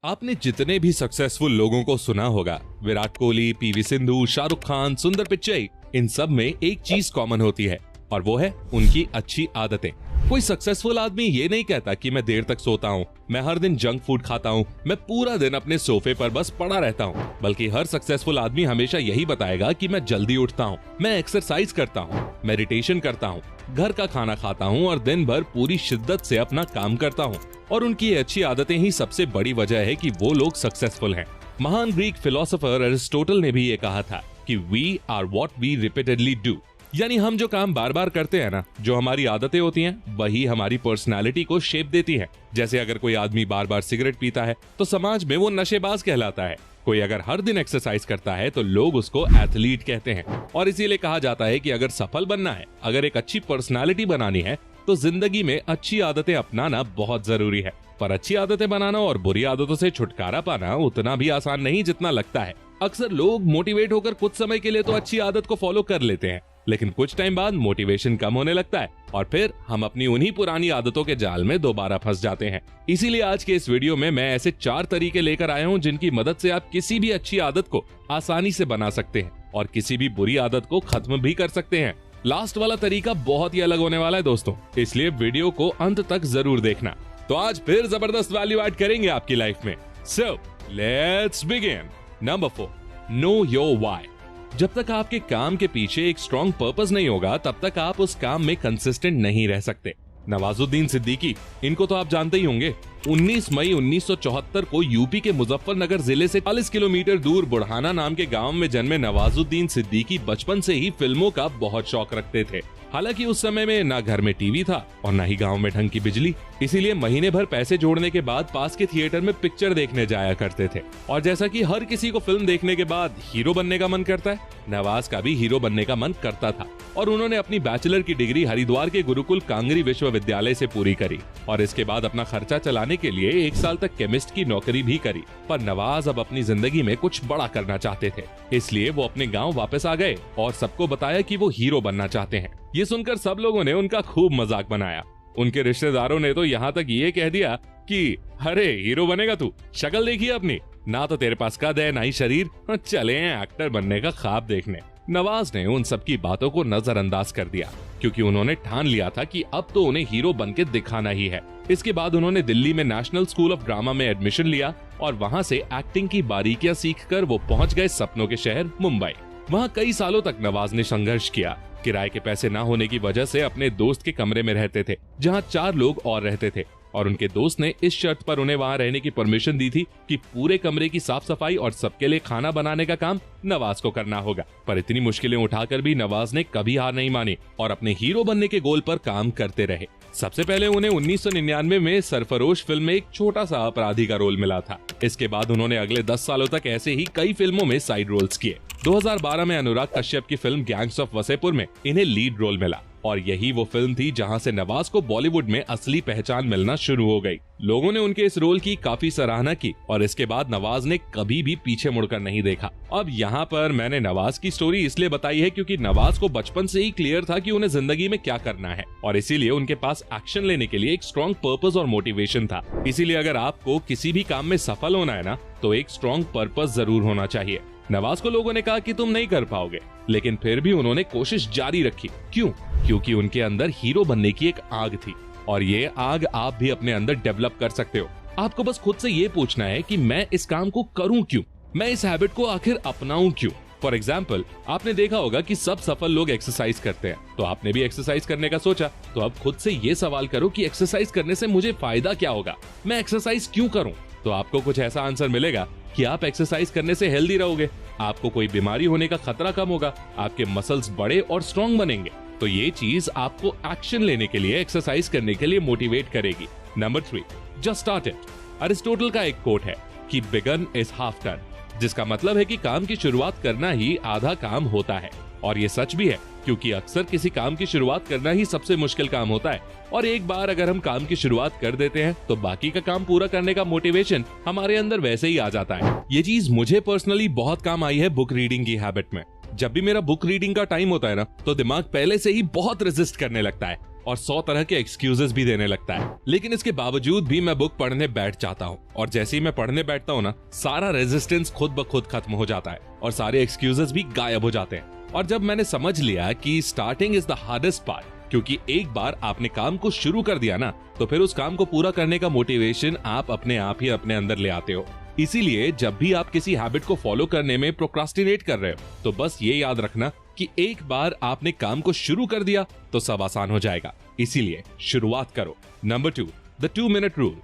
आपने जितने भी सक्सेसफुल लोगों को सुना होगा, विराट कोहली, पीवी सिंधु, शाहरुख खान, सुंदर पिच्चई, इन सब में एक चीज कॉमन होती है और वो है उनकी अच्छी आदतें। कोई सक्सेसफुल आदमी ये नहीं कहता कि मैं देर तक सोता हूँ, मैं हर दिन जंक फूड खाता हूँ, मैं पूरा दिन अपने सोफे पर बस पड़ा रहता हूँ, बल्कि हर सक्सेसफुल आदमी हमेशा यही बताएगा कि मैं जल्दी उठता हूँ, मैं एक्सरसाइज करता हूँ, मेडिटेशन करता हूँ, घर का खाना खाता हूँ और दिन भर पूरी शिद्दत से अपना काम करता हूँ। और उनकी ये अच्छी आदतें ही सबसे बड़ी वजह है कि वो लोग सक्सेसफुल हैं। महान ग्रीक फिलोसोफर एरिस्टोटल ने भी ये कहा था कि we are what we repeatedly do, यानी हम जो काम बार बार करते हैं ना, जो हमारी आदतें होती हैं, वही हमारी पर्सनालिटी को शेप देती हैं। जैसे अगर कोई आदमी बार बार सिगरेट पीता है तो समाज में वो नशेबाज कहलाता है। कोई अगर हर दिन एक्सरसाइज करता है तो लोग उसको एथलीट कहते हैं। और इसीलिए कहा जाता है कि अगर सफल बनना है, अगर एक अच्छी पर्सनालिटी बनानी है, तो जिंदगी में अच्छी आदतें अपनाना बहुत जरूरी है। पर अच्छी आदतें बनाना और बुरी आदतों से छुटकारा पाना उतना भी आसान नहीं जितना लगता है। अक्सर लोग मोटिवेट होकर कुछ समय के लिए तो अच्छी आदत को फॉलो कर लेते हैं, लेकिन कुछ टाइम बाद मोटिवेशन कम होने लगता है और फिर हम अपनी उन्हीं पुरानी आदतों के जाल में दोबारा फंस जाते हैं। इसीलिए आज के इस वीडियो में मैं ऐसे 4 तरीके लेकर आया हूं जिनकी मदद से आप किसी भी अच्छी आदत को आसानी से बना सकते हैं और किसी भी बुरी आदत को खत्म भी कर सकते हैं। लास्ट वाला तरीका बहुत ही अलग होने वाला है दोस्तों, इसलिए वीडियो को अंत तक जरूर देखना। तो आज फिर जबरदस्त वैल्यू ऐड करेंगे आपकी लाइफ में। So let's begin. Number 4, know your why. जब तक आपके काम के पीछे एक स्ट्रॉन्ग पर्पस नहीं होगा, तब तक आप उस काम में कंसिस्टेंट नहीं रह सकते। नवाजुद्दीन सिद्दीकी, इनको तो आप जानते ही होंगे। 19 मई 1974 को यूपी के मुजफ्फरनगर जिले से 40 किलोमीटर दूर बुढ़ाना नाम के गांव में जन्मे नवाजुद्दीन सिद्दीकी बचपन से ही फिल्मों का बहुत शौक रखते थे। हालांकि उस समय में ना घर में टीवी था और ना ही गांव में ढंग की बिजली, इसीलिए महीने भर पैसे जोड़ने के बाद पास के थिएटर में पिक्चर देखने जाया करते थे। और जैसा कि हर किसी को फिल्म देखने के बाद हीरो बनने का मन करता है, नवाज का भी हीरो बनने का मन करता था और उन्होंने अपनी बैचलर की डिग्री हरिद्वार के गुरुकुल कांगरी विश्वविद्यालय से पूरी करी और इसके बाद अपना खर्चा चलाने के लिए 1 साल तक केमिस्ट की नौकरी भी करी। पर नवाज अब अपनी जिंदगी में कुछ बड़ा करना चाहते थे, इसलिए वो अपने गाँव वापस आ गए और सबको बताया कि वो हीरो बनना चाहते हैं। ये सुनकर सब लोगों ने उनका खूब मजाक बनाया। उनके रिश्तेदारों ने तो यहाँ तक ये कह दिया कि अरे हीरो बनेगा तू, शक्ल देखिए अपनी, ना तो तेरे पास कद है ना ही शरीर, चले हैं एक्टर बनने का ख्वाब देखने। नवाज ने उन सब की बातों को नजरअंदाज कर दिया क्योंकि उन्होंने ठान लिया था कि अब तो उन्हें हीरो बनके दिखाना ही है। इसके बाद उन्होंने दिल्ली में नेशनल स्कूल ऑफ ड्रामा में एडमिशन लिया और वहाँ से एक्टिंग की बारीकियां सीखकर वो पहुंच गए सपनों के शहर मुंबई। वहाँ कई सालों तक नवाज ने संघर्ष किया। किराए के पैसे ना होने की वजह से अपने दोस्त के कमरे में रहते थे, जहाँ 4 लोग और रहते थे और उनके दोस्त ने इस शर्त पर उन्हें वहाँ रहने की परमिशन दी थी कि पूरे कमरे की साफ सफाई और सबके लिए खाना बनाने का काम नवाज को करना होगा। पर इतनी मुश्किलें उठाकर भी नवाज ने कभी हार नहीं मानी और अपने हीरो बनने के गोल पर काम करते रहे। सबसे पहले उन्हें 1999 में सरफरोश फिल्म में एक छोटा सा अपराधी का रोल मिला था। इसके बाद उन्होंने अगले 10 सालों तक ऐसे ही कई फिल्मों में साइड रोल्स किए। 2012 में अनुराग कश्यप की फिल्म गैंग्स ऑफ वसेपुर में इन्हें लीड रोल मिला और यही वो फिल्म थी जहां से नवाज को बॉलीवुड में असली पहचान मिलना शुरू हो गई। लोगों ने उनके इस रोल की काफी सराहना की और इसके बाद नवाज ने कभी भी पीछे मुड़कर नहीं देखा। अब यहाँ पर मैंने नवाज की स्टोरी इसलिए बताई है क्योंकि नवाज को बचपन से ही क्लियर था कि उन्हें जिंदगी में क्या करना है और इसीलिए उनके पास एक्शन लेने के लिए एक स्ट्रॉन्ग पर्पस और मोटिवेशन था। इसीलिए अगर आपको किसी भी काम में सफल होना है ना, तो एक स्ट्रॉन्ग पर्पस जरूर होना चाहिए। नवाज को लोगों ने कहा कि तुम नहीं कर पाओगे, लेकिन फिर भी उन्होंने कोशिश जारी रखी। क्यों? क्योंकि उनके अंदर हीरो बनने की एक आग थी और ये आग आप भी अपने अंदर डेवलप कर सकते हो। आपको बस खुद से ये पूछना है कि मैं इस काम को करूं क्यों, मैं इस हैबिट को आखिर अपनाऊं क्यों। फॉर एग्जाम्पल, आपने देखा होगा कि सब सफल लोग एक्सरसाइज करते हैं, तो आपने भी एक्सरसाइज करने का सोचा। तो अब खुद से ये सवाल करो कि एक्सरसाइज करने से मुझे फायदा क्या होगा, मैं एक्सरसाइज क्यों करूं। तो आपको कुछ ऐसा आंसर मिलेगा कि आप एक्सरसाइज करने से हेल्दी रहोगे, आपको कोई बीमारी होने का खतरा कम होगा, आपके मसल्स बड़े और स्ट्रॉन्ग बनेंगे। तो ये चीज आपको एक्शन लेने के लिए, एक्सरसाइज करने के लिए मोटिवेट करेगी। Number 3, just start it. Aristotle का एक कोट है कि बिगन इज हाफ डन, जिसका मतलब है कि काम की शुरुआत करना ही आधा काम होता है। और ये सच भी है क्योंकि अक्सर किसी काम की शुरुआत करना ही सबसे मुश्किल काम होता है और एक बार अगर हम काम की शुरुआत कर देते हैं तो बाकी का काम पूरा करने का मोटिवेशन हमारे अंदर वैसे ही आ जाता है। ये चीज मुझे पर्सनली बहुत काम आई है बुक रीडिंग की हैबिट में। जब भी मेरा बुक रीडिंग का टाइम होता है ना, तो दिमाग पहले से ही बहुत रेजिस्ट करने लगता है और 100 तरह के एक्सक्यूजेस भी देने लगता है। लेकिन इसके बावजूद भी मैं बुक पढ़ने बैठ जाता हूँ और जैसे ही मैं पढ़ने बैठता हूँ ना, सारा रेजिस्टेंस खुद ब खुद खत्म हो जाता है और सारे एक्सक्यूजेस भी गायब हो जाते हैं। और जब मैंने समझ लिया कि starting is the hardest part, क्योंकि एक बार आपने काम को शुरू कर दिया ना, तो फिर उस काम को पूरा करने का मोटिवेशन आप अपने आप ही अपने अंदर ले आते हो। इसीलिए जब भी आप किसी हैबिट को फॉलो करने में प्रोक्रास्टिनेट कर रहे हो, तो बस ये याद रखना कि एक बार आपने काम को शुरू कर दिया तो सब आसान हो जाएगा। इसीलिए शुरुआत करो। Number 2, the 2 minute rule.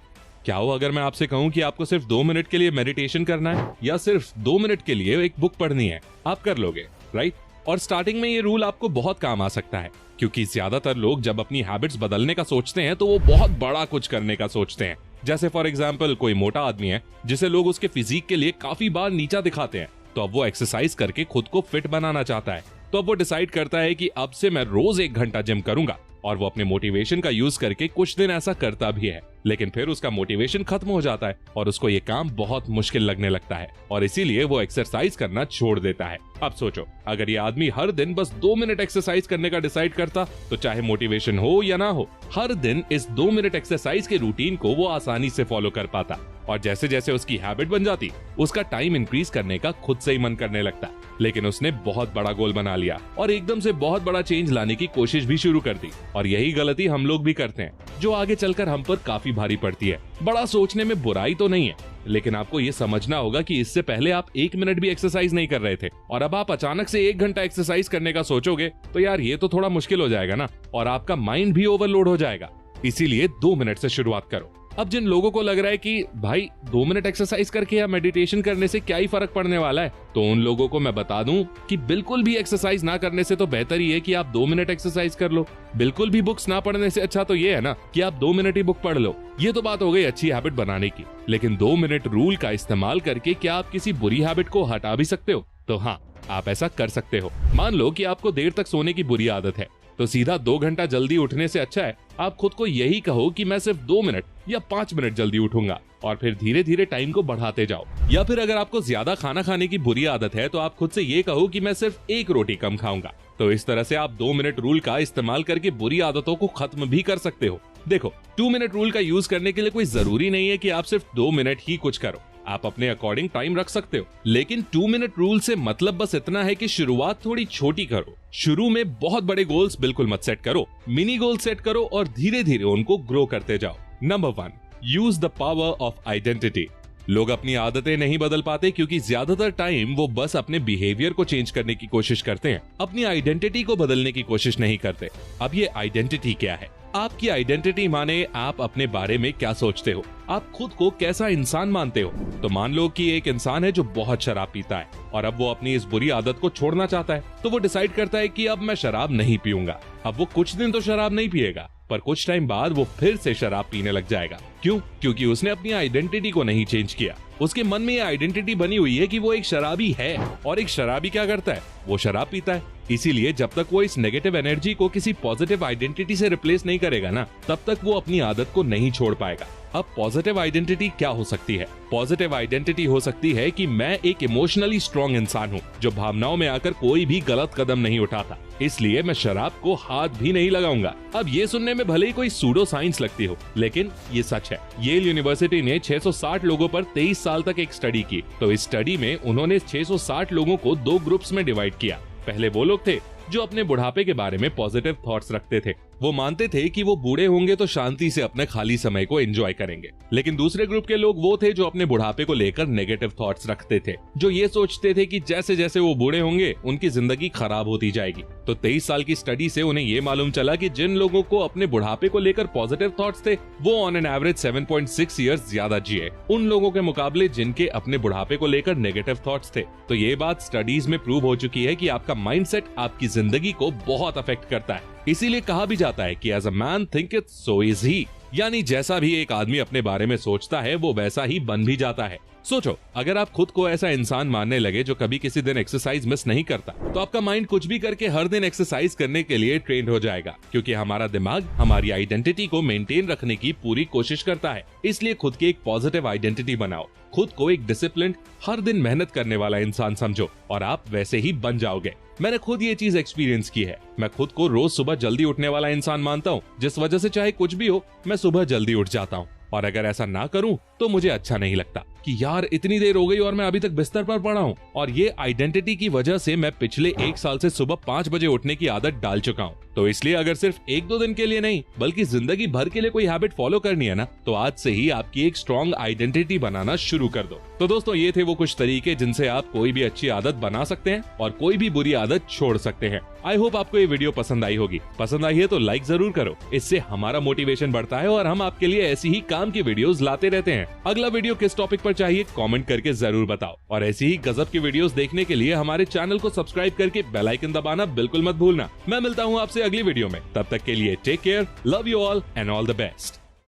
क्या हो अगर मैं आपसे कहूं कि आपको सिर्फ 2 मिनट के लिए मेडिटेशन करना है या सिर्फ 2 मिनट के लिए एक बुक पढ़नी है? आप कर लोगे, राइट? और स्टार्टिंग में ये रूल आपको बहुत काम आ सकता है, क्योंकि ज्यादातर लोग जब अपनी हैबिट्स बदलने का सोचते हैं तो वो बहुत बड़ा कुछ करने का सोचते हैं। जैसे फॉर एग्जाम्पल कोई मोटा आदमी है जिसे लोग उसके फिजिक के लिए काफी बार नीचा दिखाते हैं, तो अब वो एक्सरसाइज करके खुद को फिट बनाना चाहता है। तो अब वो डिसाइड करता है कि अब से मैं रोज 1 घंटा जिम करूंगा, और वो अपने मोटिवेशन का यूज करके कुछ दिन ऐसा करता भी है। लेकिन फिर उसका मोटिवेशन खत्म हो जाता है और उसको ये काम बहुत मुश्किल लगने लगता है और इसीलिए वो एक्सरसाइज करना छोड़ देता है। अब सोचो, अगर ये आदमी हर दिन बस 2 मिनट एक्सरसाइज करने का डिसाइड करता, तो चाहे मोटिवेशन हो या ना हो, हर दिन इस 2 मिनट एक्सरसाइज के रूटीन को वो आसानी से फॉलो कर पाता। और जैसे जैसे उसकी हैबिट बन जाती, उसका टाइम इंक्रीज करने का खुद से ही मन करने लगता। लेकिन उसने बहुत बड़ा गोल बना लिया और एकदम से बहुत बड़ा चेंज लाने की कोशिश भी शुरू कर दी। और यही गलती हम लोग भी करते हैं, जो आगे चलकर हम पर काफी भारी पड़ती है। बड़ा सोचने में बुराई तो नहीं है, लेकिन आपको ये समझना होगा कि इससे पहले आप 1 मिनट भी एक्सरसाइज नहीं कर रहे थे और अब आप अचानक से 1 घंटा एक्सरसाइज करने का सोचोगे, तो यार ये तो थोड़ा मुश्किल हो जाएगा ना, और आपका माइंड भी ओवरलोड हो जाएगा। इसीलिए 2 मिनट से शुरुआत करो। अब जिन लोगों को लग रहा है कि भाई 2 मिनट एक्सरसाइज करके या मेडिटेशन करने से क्या ही फर्क पड़ने वाला है, तो उन लोगों को मैं बता दूं कि बिल्कुल भी एक्सरसाइज ना करने से तो बेहतर ही है कि आप 2 मिनट एक्सरसाइज कर लो। बिल्कुल भी बुक्स ना पढ़ने से अच्छा तो ये है ना कि आप 2 मिनट ही बुक पढ़ लो। ये तो बात हो गई अच्छी हैबिट बनाने की, लेकिन 2 मिनट रूल का इस्तेमाल करके क्या आप किसी बुरी हैबिट को हटा भी सकते हो? तो हाँ, आप ऐसा कर सकते हो। मान लो कि आपको देर तक सोने की बुरी आदत है, तो सीधा 2 घंटा जल्दी उठने से अच्छा है आप खुद को यही कहो कि मैं सिर्फ 2 मिनट या 5 मिनट जल्दी उठूंगा, और फिर धीरे धीरे टाइम को बढ़ाते जाओ। या फिर अगर आपको ज्यादा खाना खाने की बुरी आदत है, तो आप खुद से ये कहो कि मैं सिर्फ 1 रोटी कम खाऊंगा। तो इस तरह से आप 2 मिनट रूल का इस्तेमाल करके बुरी आदतों को खत्म भी कर सकते हो। देखो, 2 मिनट रूल का यूज करने के लिए कोई जरूरी नहीं है कि आप सिर्फ 2 मिनट ही कुछ करो। आप अपने अकॉर्डिंग टाइम रख सकते हो, लेकिन 2 मिनट रूल से मतलब बस इतना है कि शुरुआत थोड़ी छोटी करो। शुरू में बहुत बड़े गोल्स बिल्कुल मत सेट करो, मिनी गोल सेट करो और धीरे धीरे उनको ग्रो करते जाओ। Number 1, use the power of identity. लोग अपनी आदतें नहीं बदल पाते क्योंकि ज्यादातर टाइम वो बस अपने बिहेवियर को चेंज करने की कोशिश करते हैं, अपनी आइडेंटिटी को बदलने की कोशिश नहीं करते। अब ये आइडेंटिटी क्या है? आपकी आइडेंटिटी माने आप अपने बारे में क्या सोचते हो, आप खुद को कैसा इंसान मानते हो। तो मान लो कि एक इंसान है जो बहुत शराब पीता है और अब वो अपनी इस बुरी आदत को छोड़ना चाहता है, तो वो डिसाइड करता है कि अब मैं शराब नहीं पीऊंगा। अब वो कुछ दिन तो शराब नहीं पिएगा, पर कुछ टाइम बाद वो फिर से शराब पीने लग जाएगा। क्यों? क्योंकि उसने अपनी आइडेंटिटी को नहीं चेंज किया। उसके मन में ये आइडेंटिटी बनी हुई है कि वो एक शराबी है, और एक शराबी क्या करता है? वो शराब पीता है। इसीलिए जब तक वो इस नेगेटिव एनर्जी को किसी पॉजिटिव आइडेंटिटी से रिप्लेस नहीं करेगा ना, तब तक वो अपनी आदत को नहीं छोड़ पाएगा। अब पॉजिटिव आइडेंटिटी क्या हो सकती है? पॉजिटिव आइडेंटिटी हो सकती है कि मैं एक इमोशनली स्ट्रॉन्ग इंसान हूँ जो भावनाओं में आकर कोई भी गलत कदम नहीं उठाता, इसलिए मैं शराब को हाथ भी नहीं लगाऊंगा। अब ये सुनने में भले ही कोई सूडो साइंस लगती हो, लेकिन ये सच है। येल यूनिवर्सिटी ने 660 लोगों पर 23 साल तक एक स्टडी की। तो इस स्टडी में उन्होंने 660 लोगों को 2 ग्रुप्स में डिवाइड किया। पहले वो लोग थे जो अपने बुढ़ापे के बारे में पॉजिटिव थॉट्स रखते थे। वो मानते थे कि वो बूढ़े होंगे तो शांति से अपने खाली समय को एंजॉय करेंगे। लेकिन दूसरे ग्रुप के लोग वो थे जो अपने बुढ़ापे को लेकर नेगेटिव थॉट्स रखते थे, जो ये सोचते थे कि जैसे जैसे वो बूढ़े होंगे उनकी जिंदगी खराब होती जाएगी। तो 23 साल की स्टडी से उन्हें ये मालूम चला कि जिन लोगों को अपने बुढ़ापे को लेकर पॉजिटिव थॉट्स थे, वो ऑन एन एवरेज 7.6 ईयर्स ज्यादा जिए उन लोगों के मुकाबले जिनके अपने बुढ़ापे को लेकर नेगेटिव थॉट्स थे। तो ये बात स्टडीज में प्रूव हो चुकी है कि आपका माइंडसेट आपकी जिंदगी को बहुत अफेक्ट करता है। इसीलिए कहा भी जाता है कि as a man thinketh so is he, यानी जैसा भी एक आदमी अपने बारे में सोचता है वो वैसा ही बन भी जाता है। सोचो, अगर आप खुद को ऐसा इंसान मानने लगे जो कभी किसी दिन एक्सरसाइज मिस नहीं करता, तो आपका माइंड कुछ भी करके हर दिन एक्सरसाइज करने के लिए ट्रेंड हो जाएगा, क्योंकि हमारा दिमाग हमारी आइडेंटिटी को मेंटेन रखने की पूरी कोशिश करता है। इसलिए खुद की एक पॉजिटिव आइडेंटिटी बनाओ, खुद को एक डिसिप्लिन, हर दिन मेहनत करने वाला इंसान समझो और आप वैसे ही बन जाओगे। मैंने खुद ये चीज एक्सपीरियंस की है। मैं खुद को रोज सुबह जल्दी उठने वाला इंसान मानता हूँ, जिस वजह से चाहे कुछ भी हो मैं सुबह जल्दी उठ जाता हूँ। और अगर ऐसा ना करूं तो मुझे अच्छा नहीं लगता कि यार इतनी देर हो गई और मैं अभी तक बिस्तर पर पड़ा हूं। और ये आइडेंटिटी की वजह से मैं पिछले 1 साल से सुबह 5 बजे उठने की आदत डाल चुका हूं। तो इसलिए अगर सिर्फ 1-2 दिन के लिए नहीं बल्कि जिंदगी भर के लिए कोई हैबिट फॉलो करनी है ना, तो आज से ही आपकी एक स्ट्रॉन्ग आइडेंटिटी बनाना शुरू कर दो। तो दोस्तों ये थे वो कुछ तरीके जिनसे आप कोई भी अच्छी आदत बना सकते हैं और कोई भी बुरी आदत छोड़ सकते हैं। आई होप आपको ये वीडियो पसंद आई होगी। पसंद आई है तो लाइक जरूर करो, इससे हमारा मोटिवेशन बढ़ता है और हम आपके लिए ऐसी ही काम की वीडियोस लाते रहते हैं। अगला वीडियो किस टॉपिक पर चाहिए कमेंट करके जरूर बताओ और ऐसी ही गजब की वीडियोस देखने के लिए हमारे चैनल को सब्सक्राइब करके बेल आइकन दबाना बिल्कुल मत भूलना। मैं मिलता हूँ आपसे अगली वीडियो में, तब तक के लिए take care, love you all and all the best.